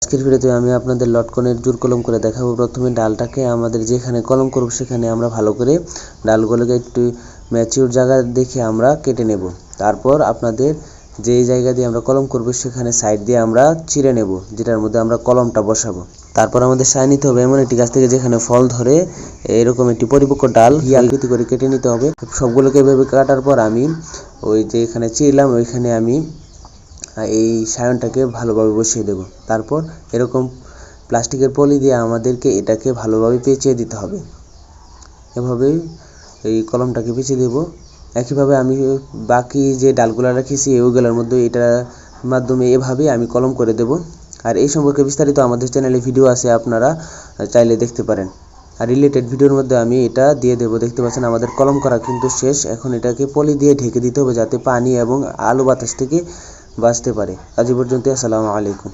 আজকের ভিডিওতে আমি আপনাদের লটকনের জোড় কলম করে দেখাবো। প্রথমে ডালটাকে আমাদের যেখানে কলম করব সেখানে আমরা ভালো করে ডালগুলোকে একটু ম্যাচিউর জায়গা দেখে আমরা কেটে নেব। তারপর আপনাদের যেই জায়গা দিয়ে আমরা কলম করব সেখানে সাইড দিয়ে আমরা চিড়ে নেব, যেটার মধ্যে আমরা কলমটা বসাবো। তারপর আমাদের সায় নিতে হবে এমন একটি গাছ থেকে যেখানে ফল ধরে এরকম একটি পরিপক্ক ডাল আকৃতি করে কেটে নিতে হবে। সবগুলোকে এভাবে কাটার পর আমি ওই যে এখানে চিরলাম ওইখানে আমি এই সায়নটাকে ভালোভাবে বসিয়ে দেব। তারপর এরকম প্লাস্টিকের পলি দিয়ে আমাদেরকে এটাকে ভালোভাবে পেঁচিয়ে দিতে হবে। এভাবে এই কলমটাকে পেঁচিয়ে দেব। একইভাবে আমি বাকি যে ডালগুলো রেখেছি ওইগুলোর মধ্যে এটার মাধ্যমে এভাবেই আমি কলম করে দেব। আর এই সম্পর্কে বিস্তারিত আমাদের চ্যানেলে ভিডিও আছে, আপনারা চাইলে দেখতে পারেন। আর রিলেটেড ভিডিওর মধ্যে আমি এটা দিয়ে দেব। দেখতে পাচ্ছেন আমাদের কলম করা কিন্তু শেষ। এখন এটাকে পলি দিয়ে ঢেকে দিতে হবে যাতে পানি এবং আলো বাতাস থেকে বাঁচতে পারে। আজ পর্যন্ত, আসসালামু আলাইকুম।